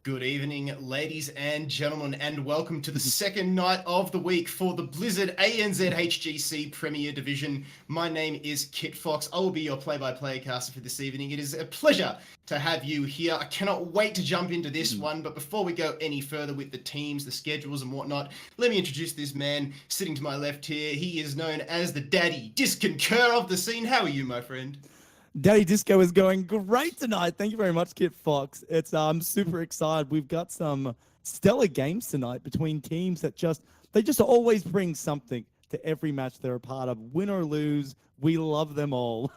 Good evening, ladies and gentlemen, and welcome to the second night of the week for the Blizzard ANZ HGC Premier Division. My name is Kit Fox. I will be your play-by-play caster for this evening. It is a pleasure to have you here. I cannot wait to jump into this one, but before we go any further with the teams, the schedules and whatnot, let me introduce this man sitting to my left here. He is known as the Daddy Disconcur of the scene. How are you, my friend? Daddy Disco is going great tonight. Thank you very much, Kit Fox. I'm super excited. We've got some stellar games tonight between teams that they just always bring something to every match they're a part of. Win or lose, we love them all.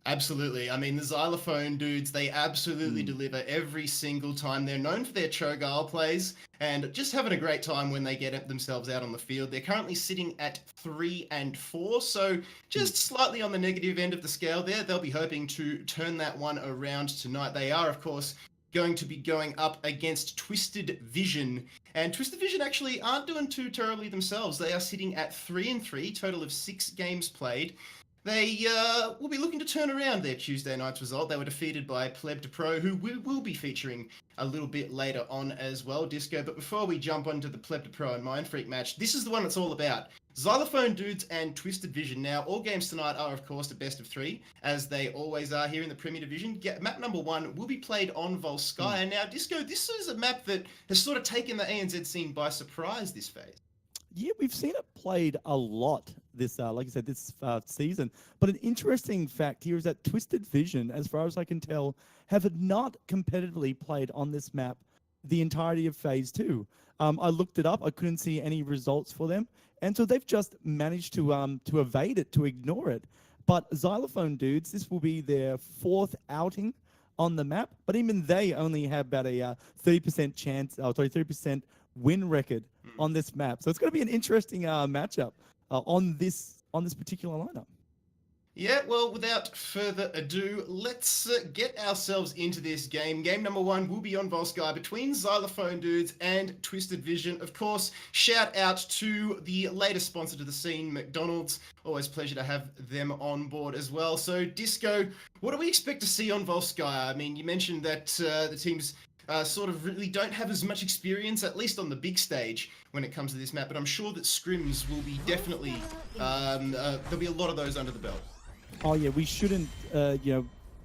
Absolutely. I mean, the Xylophone dudes, they absolutely deliver every single time. They're known for their Cho'Gall plays and just having a great time when they get themselves out on the field. They're currently sitting at 3-4, so just slightly on the negative end of the scale there. They'll be hoping to turn that one around tonight. They are, of course, going to be going up against Twisted Vision. And Twisted Vision actually aren't doing too terribly themselves. They are sitting at 3-3, total of 6 games played. They will be looking to turn around their Tuesday night's result. They were defeated by Pleb to Pro, who we will be featuring a little bit later on as well, Disco. But before we jump onto the Pleb to Pro and Mind Freak match, this is the one it's all about. Xylophone dudes and Twisted Vision. Now, all games tonight are, of course, a best of 3, as they always are here in the Premier Division. Map number 1 will be played on Volskaya. Now, Disco, this is a map that has sort of taken the ANZ scene by surprise this phase. Yeah, we've seen it played a lot this, like I said, this season. But an interesting fact here is that Twisted Vision, as far as I can tell, have not competitively played on this map the entirety of Phase 2. I looked it up. I couldn't see any results for them. And so they've just managed to evade it, to ignore it. But Xylophone dudes, this will be their 4th outing on the map. But even they only have about a 30% chance, 30% win record on this map. So it's going to be an interesting matchup on this particular lineup. Yeah, well, without further ado, let's get ourselves into this game. Game number 1 will be on Volskaya between Xylophone dudes and Twisted Vision. Of course, shout out to the latest sponsor to the scene, McDonald's. Always pleasure to have them on board as well. So, Disco, what do we expect to see on Volskaya? I mean, you mentioned that the teams sort of really don't have as much experience, at least on the big stage, when it comes to this map. But I'm sure that scrims will be definitely, there'll be a lot of those under the belt. Oh yeah, we shouldn't,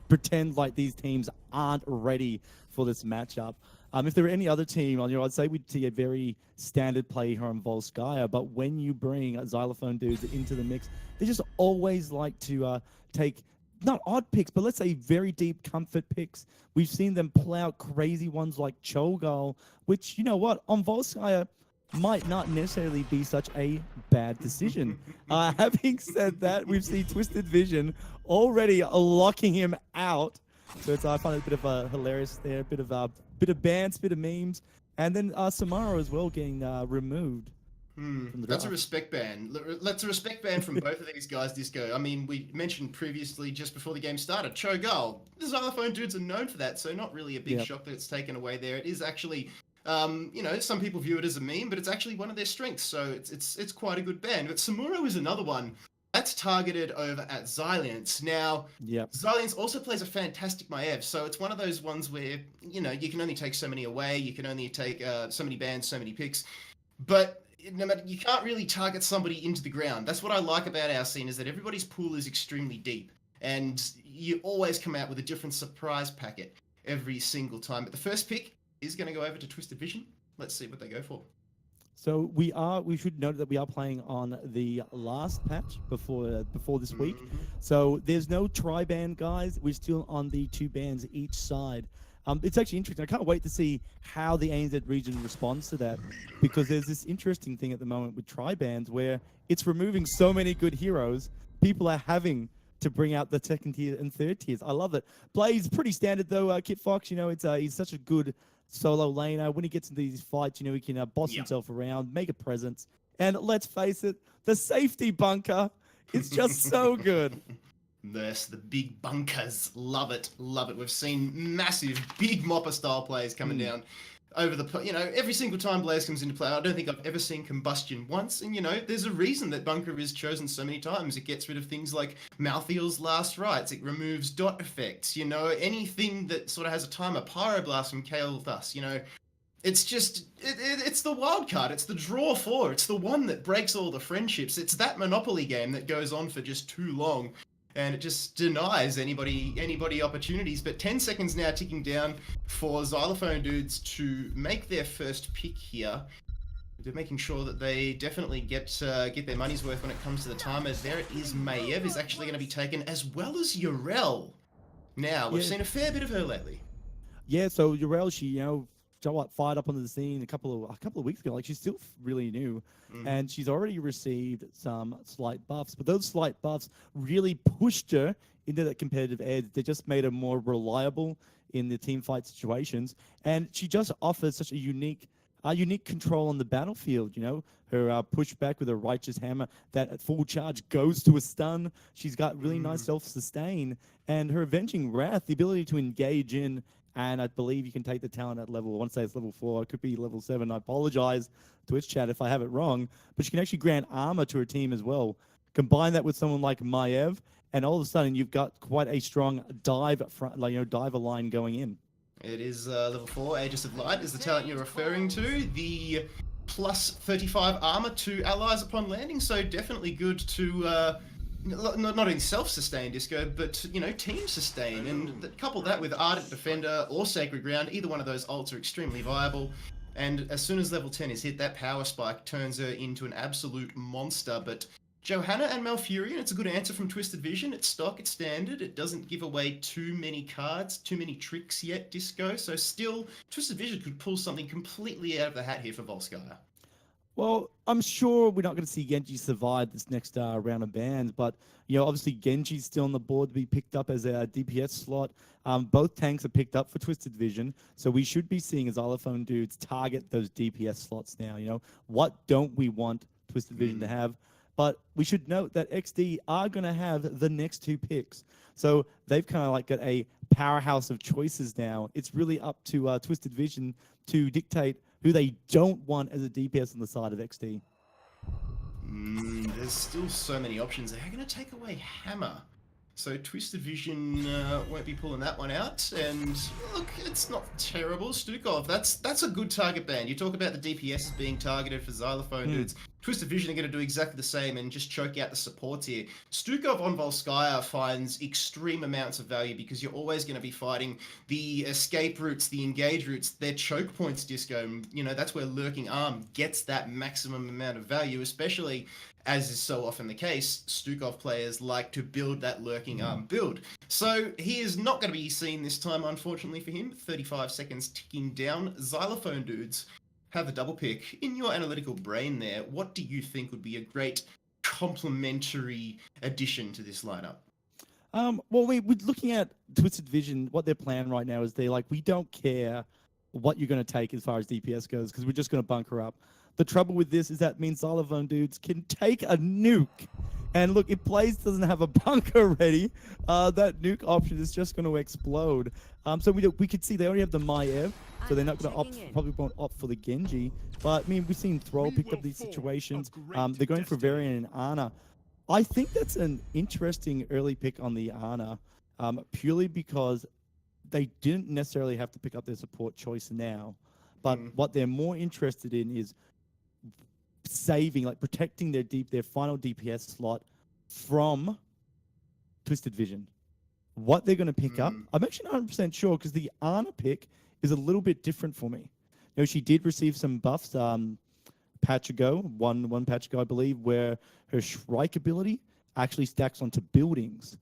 pretend like these teams aren't ready for this matchup. If there were any other team on I'd say we'd see a very standard play here on Volskaya. But when you bring Xylophone dudes into the mix, they just always like to take not odd picks, but let's say very deep comfort picks. We've seen them pull out crazy ones like Cho'Gall, which, you know what, on Volskaya might not necessarily be such a bad decision. Having said that, we've seen Twisted Vision already locking him out. So I find it a bit of hilarious there, a bit of bants, bit of memes, and then Samara as well getting removed. That's a respect ban. That's a respect ban from both of these guys, Disco. I mean, we mentioned previously, just before the game started, Cho'Gall. The Xylophone dudes are known for that, so not really a big shock that it's taken away there. It is actually, some people view it as a meme, but it's actually one of their strengths, so it's quite a good ban. But Samuro is another one that's targeted over at Xyliance. Now, Xyliance also plays a fantastic Maev, so it's one of those ones where, you can only take so many away, you can only take so many bans, so many picks, but no matter, you can't really target somebody into the ground. That's what I like about our scene, is that everybody's pool is extremely deep, and you always come out with a different surprise packet every single time. But the first pick is going to go over to Twisted Vision. Let's see what they go for. So we should note that we are playing on the last patch before this week. So there's no tri-ban, guys. We're still on the 2 bans each side. It's actually interesting. I can't wait to see how the ANZ region responds to that, because there's this interesting thing at the moment with tri-bans where it's removing so many good heroes. People are having to bring out the 2nd tier and 3rd tiers. I love it. Plays pretty standard though, Kit Fox. He's such a good solo laner. When he gets into these fights, he can boss himself around, make a presence. And let's face it, the safety bunker is just so good. Yes, the big bunkers. Love it. Love it. We've seen massive, big Mopper style plays coming down over the, every single time Blaze comes into play, I don't think I've ever seen combustion once. And, there's a reason that Bunker is chosen so many times. It gets rid of things like Malthael's last rites. It removes dot effects, anything that sort of has a timer. Pyroblast from Kael Thus, it's just, it's the wild card. It's the draw four. It's the one that breaks all the friendships. It's that Monopoly game that goes on for just too long. And it just denies anybody opportunities. But 10 seconds now ticking down for Xylophone dudes to make their first pick here. They're making sure that they definitely get their money's worth when it comes to the timer. There it is. Maiev is actually going to be taken, as well as Yrel. Now, we've seen a fair bit of her lately. Yeah, so Yrel, she, fired up onto the scene a couple of weeks ago. Like, she's still really new, and she's already received some slight buffs. But those slight buffs really pushed her into that competitive edge. They just made her more reliable in the team fight situations, and she just offers such a unique control on the battlefield. Her pushback with a righteous hammer that at full charge goes to a stun. She's got really nice self-sustain, and her avenging wrath, the ability to engage in. And I believe you can take the talent at level, I want to say it's level 4, it could be level 7. I apologize, Twitch chat, if I have it wrong. But she can actually grant armor to her team as well. Combine that with someone like Maiev, and all of a sudden you've got quite a strong diver line going in. It is level 4, Aegis of Light is the talent you're referring to. The plus 35 armor to allies upon landing, so definitely good to... not only self-sustain Disco, but team sustain, and couple that with Ardent Defender or Sacred Ground. Either one of those ults are extremely viable, and as soon as level 10 is hit, that power spike turns her into an absolute monster. But Johanna and Malfurion, it's a good answer from Twisted Vision. It's stock, it's standard, it doesn't give away too many cards, too many tricks yet, Disco, so still Twisted Vision could pull something completely out of the hat here for Volskaya. Well, I'm sure we're not going to see Genji survive this next round of bans, but obviously Genji's still on the board to be picked up as a DPS slot. Both tanks are picked up for Twisted Vision, so we should be seeing Xylophone dudes target those DPS slots now. What don't we want Twisted Vision to have? But we should note that XD are going to have the next 2 picks, so they've kind of got a powerhouse of choices now. It's really up to Twisted Vision to dictate who they don't want as a DPS on the side of XD. There's still so many options. They're going to take away Hammer. So Twisted Vision won't be pulling that one out. And look, it's not terrible. Stukov, that's a good target ban. You talk about the DPS being targeted for Xylophone dudes. Twisted Vision are going to do exactly the same and just choke out the supports here. Stukov on Volskaya finds extreme amounts of value because you're always going to be fighting the escape routes, the engage routes, their choke points, Disco. That's where Lurking Arm gets that maximum amount of value, especially, as is so often the case, Stukov players like to build that Lurking Arm build. So he is not going to be seen this time, unfortunately for him. 35 seconds ticking down. Xylophone dudes have a double pick. In your analytical brain there, what do you think would be a great complementary addition to this lineup? Well, we're looking at Twisted Vision. What their plan right now is they're like, we don't care what you're going to take as far as DPS goes because we're just going to bunker up. The trouble with this is that means Xylophone dudes can take a nuke. And look, if Blaze doesn't have a bunker ready, that nuke option is just going to explode. So we could see they already have the Maiev, so they're not going to probably won't opt for the Genji. But I mean, we've seen Thrall pick up these situations. They're going for Varian and Ana. I think that's an interesting early pick on the Ana, purely because they didn't necessarily have to pick up their support choice now. But what they're more interested in is protecting their final DPS slot from Twisted Vision. What they're going to pick up, I'm actually not 100% sure because the Ana pick is a little bit different for me. She did receive some buffs patch ago, one patch ago, I believe, where her Shrike ability actually stacks onto buildings.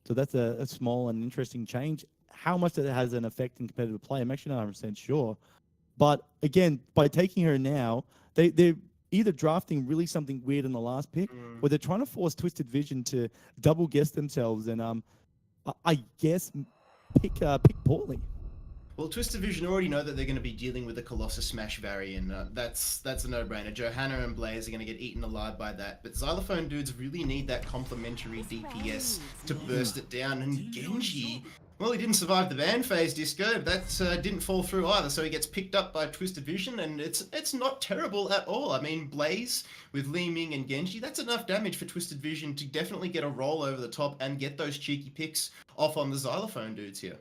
So that's a small and interesting change. How much that has an effect in competitive play, I'm actually not 100% sure. But again, by taking her now, they're either drafting really something weird in the last pick, or they're trying to force Twisted Vision to double guess themselves and I guess pick poorly. Well, Twisted Vision already know that they're going to be dealing with the Colossus Smash variant. That's a no-brainer. Johanna and Blaze are going to get eaten alive by that. But Xylophone dudes really need that complementary DPS to burst it down. And Genji, Well, he didn't survive the ban phase, Disco. That didn't fall through either, so he gets picked up by Twisted Vision, and it's not terrible at all. I mean, Blaze with Li Ming and Genji, that's enough damage for Twisted Vision to definitely get a roll over the top and get those cheeky picks off on the Xylophone dudes here.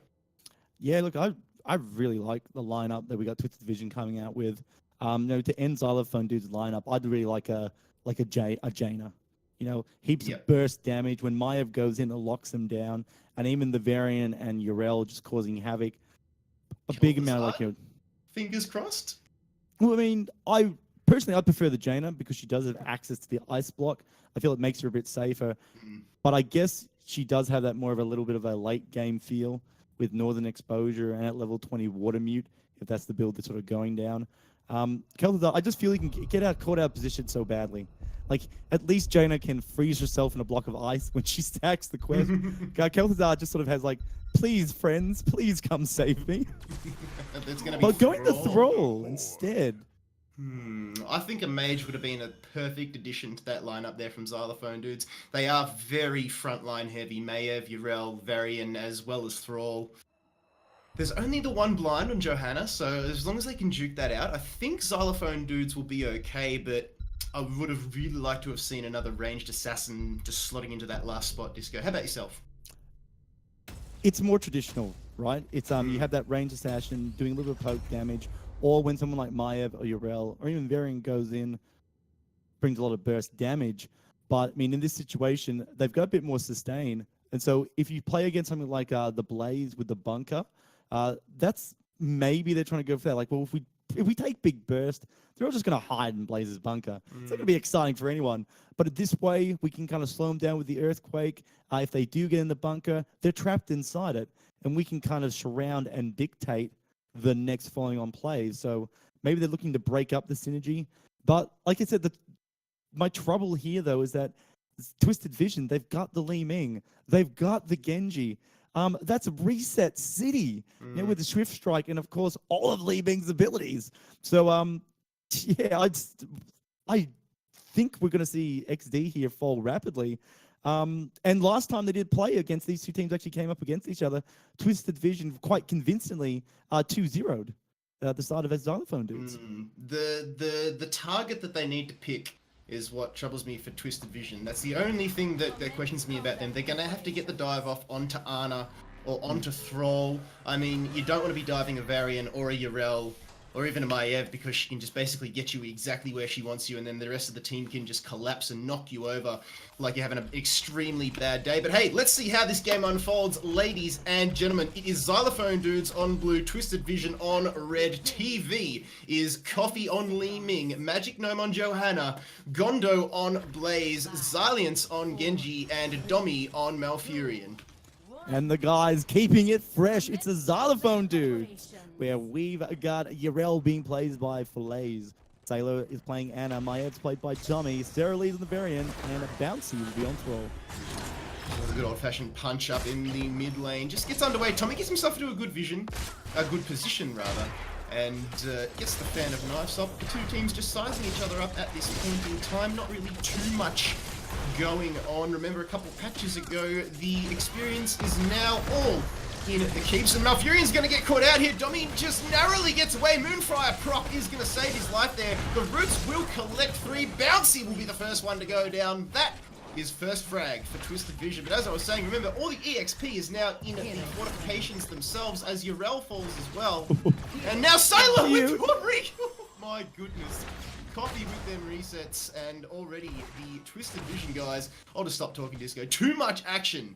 Yeah, look, I really like the lineup that we got Twisted Vision coming out with. To end Xylophone dude's lineup, I'd really like a Jaina. Heaps Yep. of burst damage when Maev goes in, it locks him down, and even the Varian and Yrel just causing havoc. A big amount of Fingers crossed. Well, I mean, I prefer the Jaina because she does have access to the ice block. I feel it makes her a bit safer, but I guess she does have that more of a little bit of a late game feel with Northern Exposure and at level 20 Water Mute, if that's the build that's sort of going down. Kel'Thuzar, I just feel he can get caught out of position so badly. Like, at least Jaina can freeze herself in a block of ice when she stacks the quest. Kel'Thuzar just sort of has like, please, friends, please come save me. But going to Thrall instead. I think a mage would have been a perfect addition to that lineup there from Xylophone dudes. They are very frontline heavy. Maev, Yrel, Varian, as well as Thrall. There's only the one blind on Johanna, so as long as they can juke that out, I think Xylophone dudes will be okay, but I would have really liked to have seen another ranged assassin just slotting into that last spot, Disco. How about yourself? It's more traditional, right? It's you have that ranged assassin doing a little bit of poke damage, or when someone like Maev or Yrel or even Varian goes in, brings a lot of burst damage. But I mean, in this situation, they've got a bit more sustain, and so if you play against something like the Blaze with the bunker, that's maybe they're trying to go for that. Like, well, if we take big burst, they're all just going to hide in Blaze's bunker. It's not going to be exciting for anyone. But this way, we can kind of slow them down with the earthquake. If they do get in the bunker, they're trapped inside it, and we can kind of surround and dictate the next following on plays. So maybe they're looking to break up the synergy. But like I said, my trouble here, though, is that Twisted Vision, they've got the Li Ming. They've got the Genji. That's Reset City with the Swift Strike and, of course, all of Li Ming's abilities. So, yeah, I think we're going to see XD here fall rapidly. And last time they did play against these two teams actually came up against each other. Twisted Vision quite convincingly 2-0'd at the start of Xylophone dudes. The target that they need to pick is what troubles me for Twisted Vision. That's the only thing that questions me about them. They're going to have to get the dive off onto Ana or onto Thrall. I mean, you don't want to be diving a Varian or a Yrel or even a Maev because she can just basically get you exactly where she wants you, and then the rest of the team can just collapse and knock you over like you're having an extremely bad day. But hey, let's see how this game unfolds, ladies and gentlemen. It is Xylophone dudes on blue, Twisted Vision on red. TV is Coffee on Li Ming, Magic Gnome on Johanna, Gondo on Blaze, Xyliance on Genji, and Domi on Malfurion. And the guys keeping it fresh. It's a Xylophone dude, where we've got Yrel being played by Falaise. Sailor is playing Anna. Maev's played by Tommy. Sarah Lee's in the Varian, and Bouncy will be on Thrall. A good old-fashioned punch up in the mid lane. Just gets underway. Tommy gets himself into a good position rather, and gets the fan of knives up. The two teams just sizing each other up at this point in time. Not really too much going on. Remember, a couple patches ago, the experience is now all in the keeps, and Malfurion's going to get caught out here. Domi just narrowly gets away. Moonfire proc is going to save his life there. The Roots will collect 3. Bouncy will be the first one to go down. That is first frag for Twisted Vision. But as I was saying, remember, all the EXP is now in the fortifications themselves as Yrel falls as well. And now Sailor with Roderick! Oh my goodness. Coffee with them resets, and already the Twisted Vision guys. I'll just stop talking, Disco. Too much action.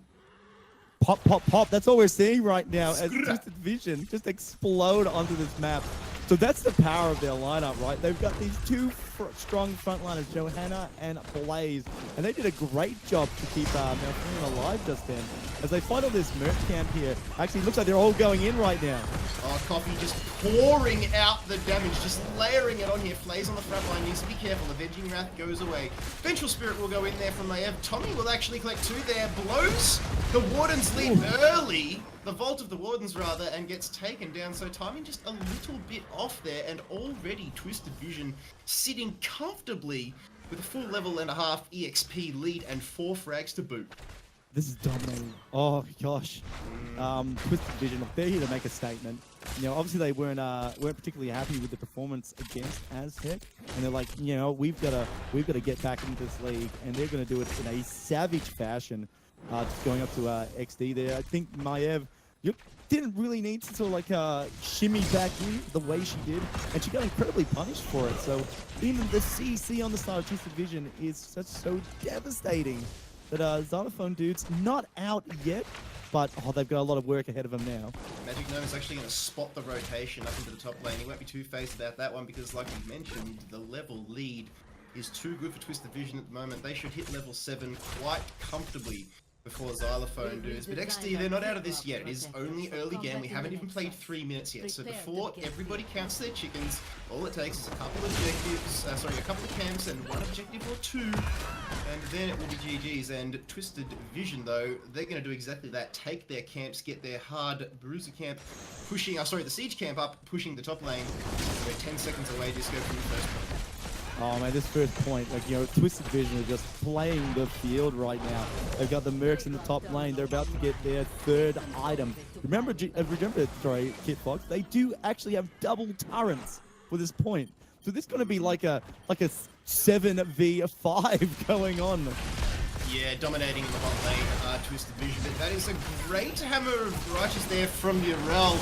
Pop, pop, pop. That's all we're seeing right now as Twisted Vision just explode onto this map. So that's the power of their lineup, right? They've got these two strong frontliners, Johanna and Blaze, and they did a great job to keep Malfurion alive just then. As they fight all this merch camp here, actually looks like they're all going in right now. Oh, Coffee just pouring out the damage, just layering it on here. Flays on the front line, needs to be careful. Avenging Wrath goes away. Vengeful Spirit will go in there from Maev. Tommy will actually collect 2 there. Blows the Warden's lead early. The Vault of the Wardens, rather, and gets taken down. So timing just a little bit off there, and already Twisted Vision sitting comfortably with a full level and a half EXP lead and 4 frags to boot. This is dominating. Oh gosh. Twisted Vision, look, they're here to make a statement. Obviously they weren't particularly happy with the performance against Aztec, and they're like, we've got to get back into this league, and they're going to do it in a savage fashion. Just going up to XD there. I think Maiev didn't really need to sort of like shimmy back in the way she did, and she got incredibly punished for it. So even the CC on the side of Twisted Vision is so devastating. But Xylophone dude's not out yet, but they've got a lot of work ahead of them now. Magic Gnome is actually going to spot the rotation up into the top lane. He won't be too phased about that one because, like we mentioned, the level lead is too good for Twisted Vision at the moment. They should hit level 7 quite comfortably before Xylophone dudes. But XD, they're not out of this yet. It is only early game. We haven't even played 3 minutes yet. So before everybody counts their chickens, all it takes is a couple of objectives, a couple of camps and one objective or two, and then it will be GG's. And Twisted Vision, though, they're going to do exactly that. Take their camps, get their hard bruiser camp, pushing, the siege camp up, pushing the top lane. We're 10 seconds away, Disco, from the first point. Oh man, this first point, Twisted Vision are just playing the field right now. They've got the Mercs in the top lane. They're about to get their third item. Remember, Kit Fox, they do actually have double turrets for this point. So this is going to be like a 7v5 going on. Yeah, dominating in the bot lane, Twisted Vision. But that is a great hammer of righteous there from Urel.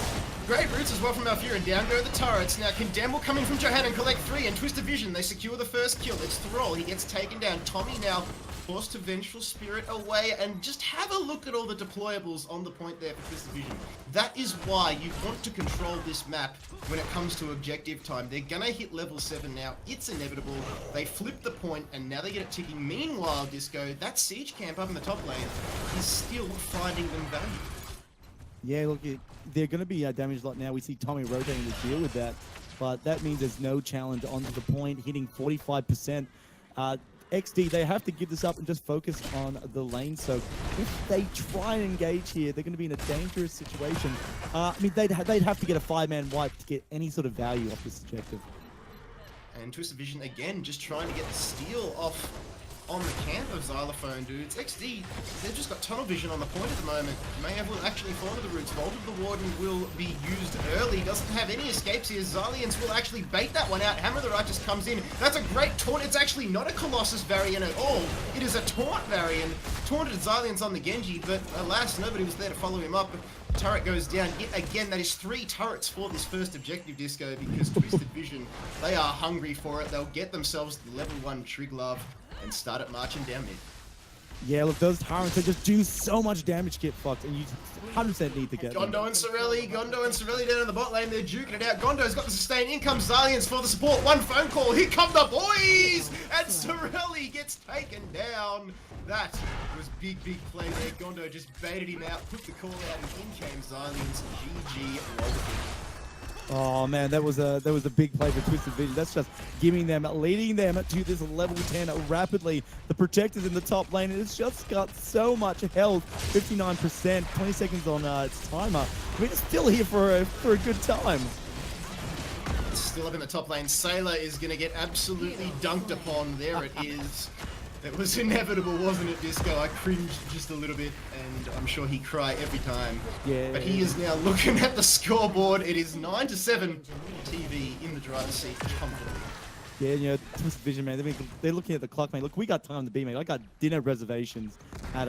Great roots as well from Alfira, and down go the turrets. Now Condemn will come in from Johan and collect 3, and Twisted Vision, they secure the first kill. It's Thrall, he gets taken down. Tommy now forced to Vengeful Spirit away, and just have a look at all the deployables on the point there for Twisted Vision. That is why you want to control this map when it comes to objective time. They're gonna hit level 7 now, it's inevitable. They flip the point, and now they get it ticking. Meanwhile, Disco, that siege camp up in the top lane is still finding them value. Yeah, look, they're going to be damaged a lot now. We see Tommy rotating to deal with that, but that means there's no challenge onto the point, hitting 45%. XD, they have to give this up and just focus on the lane. So if they try and engage here, they're going to be in a dangerous situation. They'd have to get a 5-man wipe to get any sort of value off this objective. And Twisted Vision, again, just trying to get the steal off on the camp of Xylophone dudes. XD, they've just got tunnel vision on the point at the moment. Maiev will actually fall to the roots. Vault of the Warden will be used early. Doesn't have any escapes here. Xylians will actually bait that one out. Hammer of the Righteous comes in. That's a great taunt. It's actually not a Colossus variant at all. It is a taunt variant. Taunted Xylians on the Genji, but alas, nobody was there to follow him up. Turret goes down yet again. That is 3 turrets for this first objective, Disco, because Twisted Vision, they are hungry for it. They'll get themselves the level 1 Trig Love and start it marching down mid. Yeah, look, those turrets, they just do so much damage, Kit Fox, and you 100% need to get Gondo and Sorelli down in the bot lane, they're duking it out. Gondo's got the sustain, in comes Xylians for the support, one phone call, here come the boys! And Sorelli gets taken down. That was big play there. Gondo just baited him out, put the call out, and in came Xylians. GG, Wolverine. Oh man, that was a big play for Twisted Vision. That's just leading them to this level 10 rapidly. The Protector's in the top lane, and it's just got so much health. 59%, 20 seconds on its timer. It's still here for a good time. It's still up in the top lane. Sailor is going to get absolutely dunked upon. There it is. It was inevitable, wasn't it, Disco? I cringed just a little bit, and I'm sure he cried every time. Yeah. But he is now looking at the scoreboard. It is 9-7. TV in the driver's seat comfortably. Yeah, Twisted Vision, man. They're looking at the clock, mate. Look, we got time to be, mate. I got dinner reservations at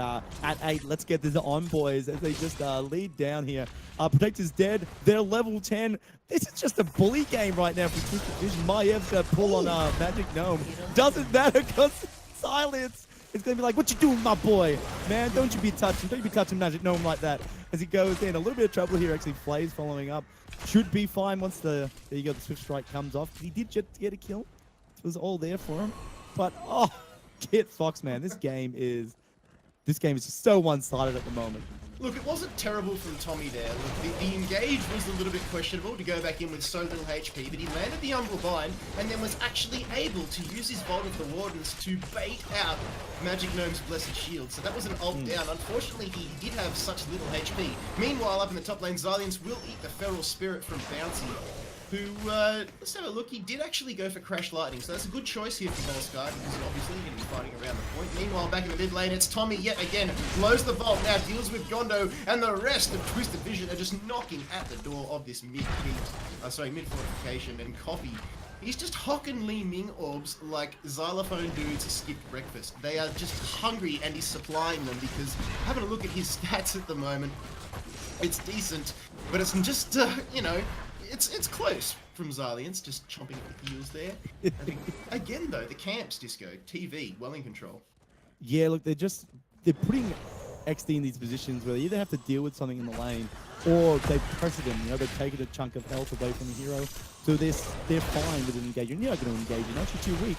8. Let's get this on, boys, as they just lead down here. Protector's dead. They're level 10. This is just a bully game right now for Twisted Vision. Maev's going to pull on Magic Gnome. Doesn't matter because silence. It's going to be like, what you doing, my boy? Man, don't you be touching Magic Gnome like that. As he goes in, a little bit of trouble here, actually. Flays following up. Should be fine once the Swift Strike comes off. He did just get a kill. It was all there for him. But, Kit Fox, man, this game is just so one-sided at the moment. Look, it wasn't terrible from Tommy there. Look, the engage was a little bit questionable to go back in with so little HP, but he landed the Umbral Bind and then was actually able to use his Vault of the Wardens to bait out Magic Gnome's Blessed Shield. So that was an ult down. Unfortunately, he did have such little HP. Meanwhile, up in the top lane, Xylians will eat the Feral Spirit from Bouncy. who, let's have a look, he did actually go for Crash Lightning, so that's a good choice here for Volsky, because obviously he's going to be fighting around the point. Meanwhile, back in the mid lane, it's Tommy yet again, blows the vault, now deals with Gondo, and the rest of Twisted Vision are just knocking at the door of this mid fortification, and Coffee, he's just hocking Li Ming orbs like Xylophone dudes skipped breakfast. They are just hungry, and he's supplying them, because having a look at his stats at the moment, it's decent, but it's just, you know, it's close from Xylians, just chomping at the heels there. And again, though, the camps, Disco, TV, well in control. Yeah, look, they're putting XD in these positions where they either have to deal with something in the lane, or they've pressed him, you know, they've taken a chunk of health away from the hero, so they're fine with an engagement. You're not going to engage, you're not, you're too weak.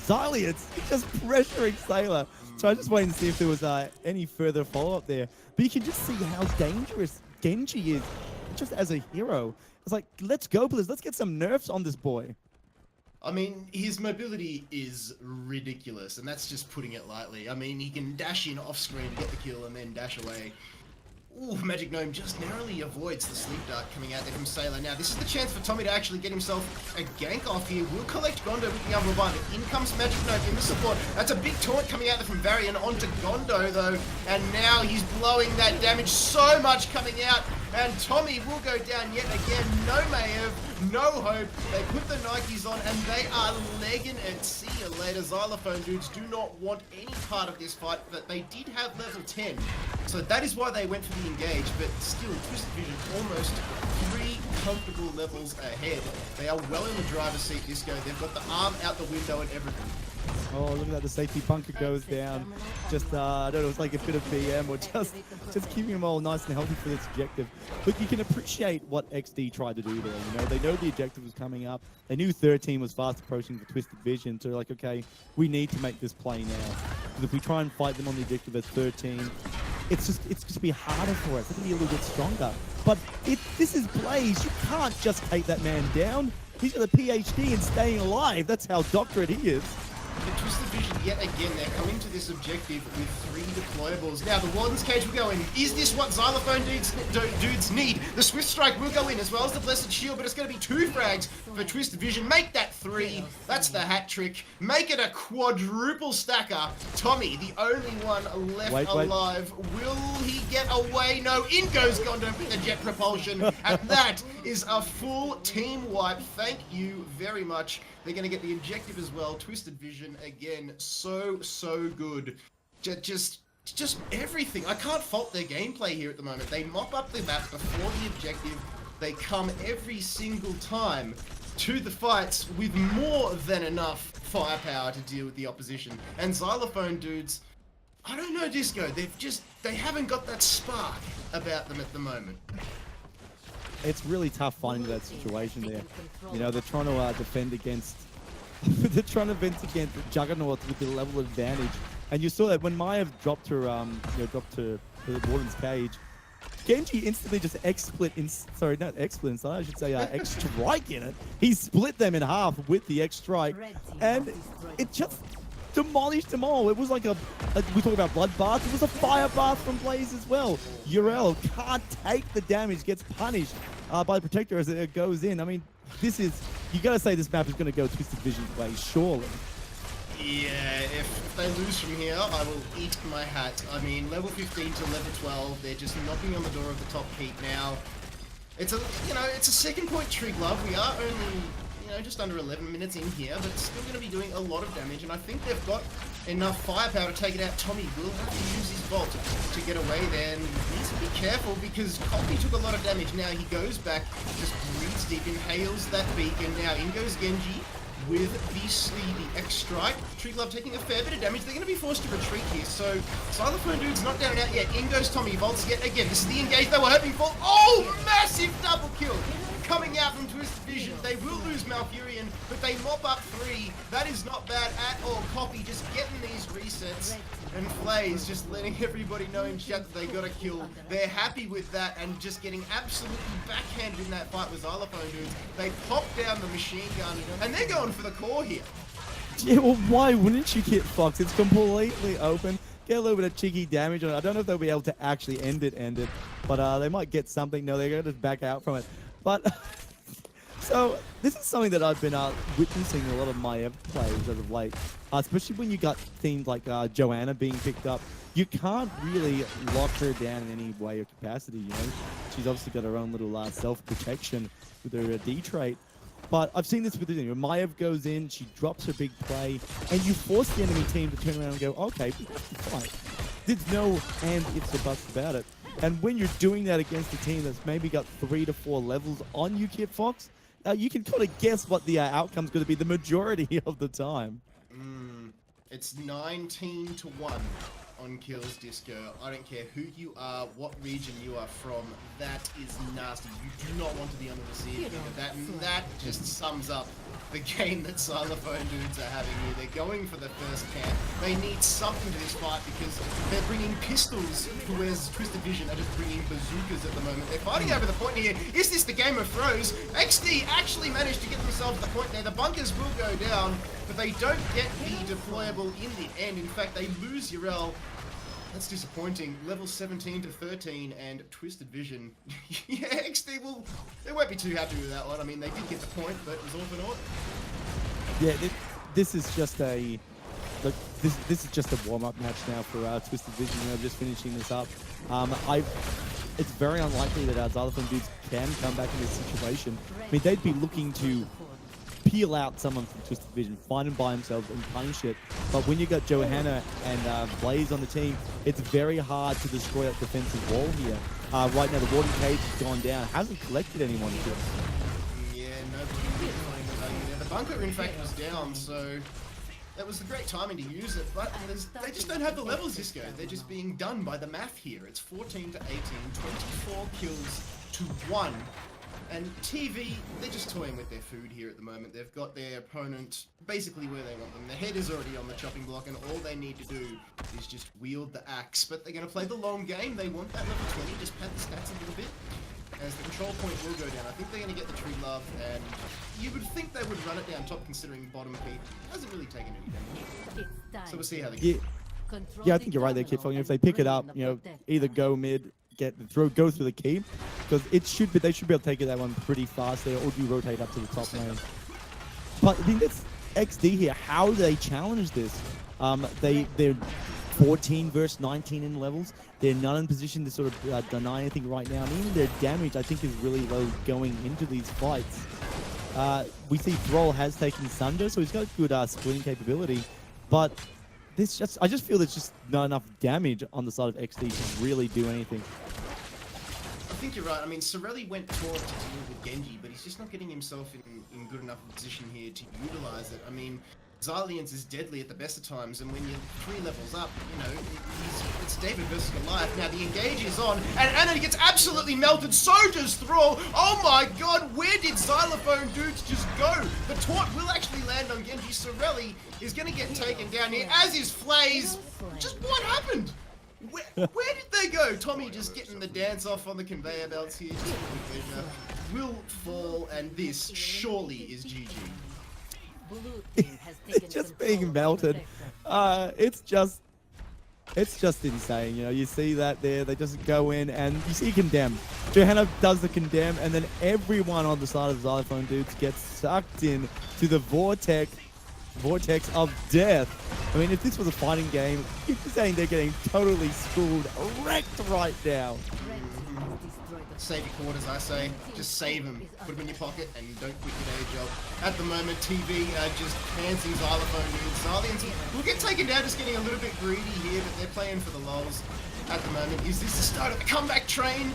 Xylians, just pressuring Sailor. So I just waiting to see if there was any further follow-up there. But you can just see how dangerous Genji is, just as a hero. It's like, let's go, Blizz. Let's get some nerfs on this boy. I mean, his mobility is ridiculous, and that's just putting it lightly. I mean, he can dash in off-screen, get the kill, and then dash away. Ooh, Magic Gnome just narrowly avoids the sleep dart coming out there from Sailor. Now, this is the chance for Tommy to actually get himself a gank off here. We'll collect Gondo with the other one. In comes Magic Gnome in the support. That's a big taunt coming out there from Varian onto Gondo, though. And now he's blowing that damage. So much coming out. And Tommy will go down yet again. No Mayev, no hope. They put the Nikes on, and they are legging it. See you later. Xylophone dudes do not want any part of this fight, but they did have level 10. So that is why they went for the engage, but still, Twisted Vision almost 3 comfortable levels ahead. They are well in the driver's seat, Disco. They've got the arm out the window and everything. Oh, look at that, the safety bunker goes down. Just, I don't know, it's like a bit of BM or just keeping them all nice and healthy for this objective. But you can appreciate what XD tried to do there, you know. They know the objective was coming up. They knew 13 was fast approaching for Twisted Vision, so they're like, okay, we need to make this play now. Because if we try and fight them on the objective at 13, it's just going to be harder for us. It's going to be a little bit stronger. But this is Blaze. You can't just take that man down. He's got a PhD in staying alive. That's how doctorate he is. The Twisted Vision, yet again, they're coming to this objective with 3 deployables. Now, the Warden's Cage will go in. Is this what Xylophone dudes need? The Swift Strike will go in, as well as the Blessed Shield, but it's going to be 2 frags for Twisted Vision. Make that 3. That's the hat trick. Make it a quadruple stacker. Tommy, the only one left alive. Will he get away? No, in goes Gondo with the jet propulsion. And that is a full team wipe. Thank you very much. They're going to get the objective as well. Twisted Vision, again, so good. Just everything. I can't fault their gameplay here at the moment. They mop up the map before the objective. They come every single time to the fights with more than enough firepower to deal with the opposition. And Xylophone dudes, I don't know, Disco. They haven't got that spark about them at the moment. It's really tough finding that situation there. You know, they're trying to defend against... they're trying to defend against Juggernaut with the level advantage. And you saw that when Mayev dropped her, dropped her the Warden's Cage, Genji instantly just X-split in... Sorry, not X-split inside, I should say X-strike in it. He split them in half with the X-strike. And it just demolished them all. It was like we talk about bloodbath, it was a fire bath from Blaze as well. Urel can't take the damage, gets punished by the Protector as it goes in. I mean, this is, you gotta say this map is gonna go Twisted Vision's way, surely. Yeah, if they lose from here, I will eat my hat. I mean, level 15 to level 12, they're just knocking on the door of the top heat now. It's a second point Trig Love. We are only, just under 11 minutes in here, but still going to be doing a lot of damage, and I think they've got enough firepower to take it out. Tommy will have to use his Vault to get away there, and he needs to be careful because Coffee took a lot of damage. Now he goes back, just breathes deep, inhales that beacon. Now in goes Genji with the X-Strike. Trig Love taking a fair bit of damage. They're going to be forced to retreat here, so Xylophone dude's not down and out yet. In goes Tommy, Vaults yet again. This is the engage they were hoping for. Oh, massive double kill! Coming out from Twisted Vision, they will lose Malfurion, but they mop up 3. That is not bad at all. Coffee just getting these resets, and Flays just letting everybody know in chat that they got a kill. They're happy with that, and just getting absolutely backhanded in that fight with Xylophone dudes. They pop down the machine gun, and they're going for the core here. Yeah, well, why wouldn't you get Fox? It's completely open. get a little bit of cheeky damage on it. I don't know if they'll be able to actually end it, but they might get something. No, they're going to just back out from it. But so this is something that I've been witnessing a lot of my players as of late, especially when you got themes like Joanna being picked up. You can't really lock her down in any way or capacity, you know. She's obviously got her own little self-protection with her D trait. But I've seen this with the team. Maiev goes in, she drops her big play, and you force the enemy team to turn around and go, okay, we have to fight. There's no and ifs or buts about it. And when you're doing that against a team that's maybe got 3 to 4 levels on you, Kit Fox, you can kind of guess what the outcome's going to be the majority of the time. It's 19 to 1 on kills, Disco. I don't care who you are, what region you are from. That is nasty. You do not want to be on the receiving end of that. And that just sums up the game that Xylophone dudes are having here. They're going for the first camp. They need something to this fight because they're bringing pistols, whereas Twisted Vision are just bringing bazookas at the moment. They're fighting over the point here. Is this the Game of Throws? XD actually managed to get themselves the point there. The bunkers will go down, but they don't get the deployable in the end. In fact, they lose Urel. That's disappointing. Level 17 to 13 and Twisted Vision. Yeah, XD they won't be too happy with that one. I mean, they did get the point, but it was all for naught. Yeah, this is just a look. This is just a warm-up match now for Twisted Vision. You know, just finishing this up. It's very unlikely that our Xylophone dudes can come back in this situation. I mean, they'd be looking to peel out someone from Twisted Vision, find him by himself and punish it. But when you got Johanna and Blaze on the team, it's very hard to destroy that defensive wall here. Right now, the Warden Cage has gone down, hasn't collected anyone here. Yeah, nobody playing the value there. The bunker, in fact, was down, so that was the great timing to use it. But they just don't have the levels, Disco. They're just being done by the math here. It's 14 to 18, 24 kills to 1. And TV, they're just toying with their food here at the moment. They've got their opponent basically where they want them. Their head is already on the chopping block, and all they need to do is just wield the axe. But they're going to play the long game. They want that level 20, just pad the stats a little bit. As the control point will go down. I think they're going to get the Tree Love, and you would think they would run it down top considering bottom P hasn't really taken any damage. So we'll see how they go. Yeah, I think you're right there, Kid. If they pick it up, you know, either go mid, go through the keep, because they should be able to take that one pretty fast there, or do rotate up to the top lane. But I mean, that's XD here. How do they challenge this? They're 14 versus 19 in levels. They're not in position to sort of deny anything right now. And even their damage, I think, is really low going into these fights. We see Thrall has taken Sunder, so he's got good splitting capability, but I just feel there's just not enough damage on the side of XD to really do anything. I think you're right. I mean, Sorelli went forward to deal with Genji, but he's just not getting himself in good enough position here to utilize it. I mean, Xylians is deadly at the best of times, and when you're 3 levels up, you know, it's David versus Goliath. Now, the engage is on, and Anna gets absolutely melted, so does Thrall. Oh my god, where did Xylophone dudes just go? The taunt will actually land on Genji. Sorelli is going to get taken down here, as is Flaze. Just what happened? Where did they go? Tommy just getting the dance off on the conveyor belts here. Just will fall, and this surely is GG. It's just being melted. It's just insane. You know, you see that there. They just go in, and you see Condemn. Johanna does the Condemn, and then everyone on the side of Xylophone dudes gets sucked in to the vortex of death. I mean, if this was a fighting game, you're saying they're getting totally schooled, wrecked right now. Save your quarters, I say. Just save them. Put them in your pocket and don't quit your day job. At the moment, TV just pantsing Xylophone dudes. Xylians will get taken down, just getting a little bit greedy here, but they're playing for the lulz at the moment. Is this the start of the comeback train?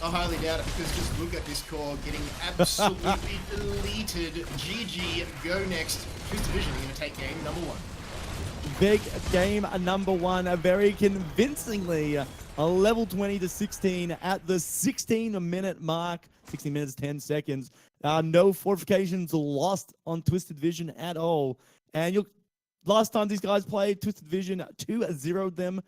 I highly doubt it, because just look at this core getting absolutely deleted. GG, go next. Twisted Vision are going to take game number 1. Big game number 1, very convincingly. A level 20 to 16 at the 16-minute mark. 16 minutes, 10 seconds. No fortifications lost on Twisted Vision at all. And last time these guys played, Twisted Vision 2-0'd them.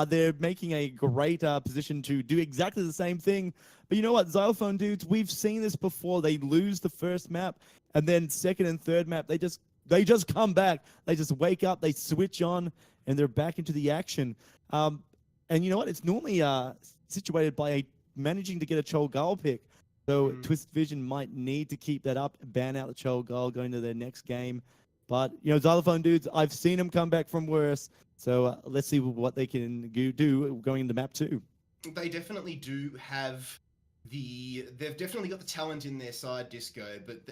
They're making a great position to do exactly the same thing. But you know what, Xylophone dudes, we've seen this before. They lose the first map, and then second and third map, they just come back. They just wake up, they switch on, and they're back into the action. And you know what? It's normally situated by managing to get a Chol Gal pick. So Twisted Vision might need to keep that up, ban out the Chol Gal going to their next game. But, you know, Xylophone dudes, I've seen them come back from worse. So let's see what they can do going into map 2. They definitely do have they've definitely got the talent in their side, Disco, but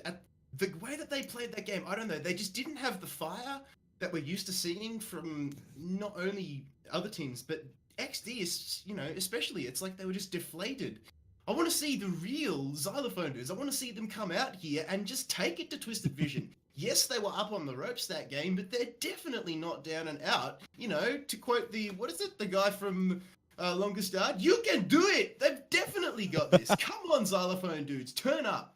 the way that they played that game, I don't know, they just didn't have the fire that we're used to seeing from not only other teams, but XD is, you know, especially, it's like they were just deflated. I want to see the real Xylophone dudes. I want to see them come out here and just take it to Twisted Vision. Yes, they were up on the ropes that game, but they're definitely not down and out. You know, to quote the guy from Longest Yard, you can do it. They've definitely got this. Come on, Xylophone dudes, turn up.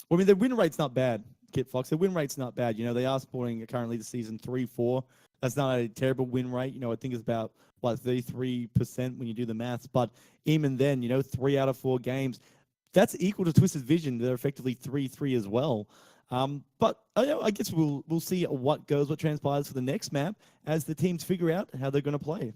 Well, I mean, their win rate's not bad, Kit Fox. Their win rate's not bad. You know, they are sporting currently the season 3-4. That's not a terrible win rate. You know, I think it's about, 33% when you do the maths. But even then, you know, 3 out of 4 games, that's equal to Twisted Vision. They're effectively 3-3 as well. But I guess we'll see what transpires for the next map as the teams figure out how they're going to play.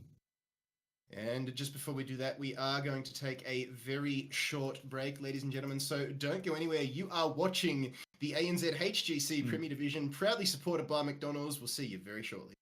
And just before we do that, we are going to take a very short break, ladies and gentlemen. So don't go anywhere. You are watching the ANZ HGC Premier Division, proudly supported by McDonald's. We'll see you very shortly.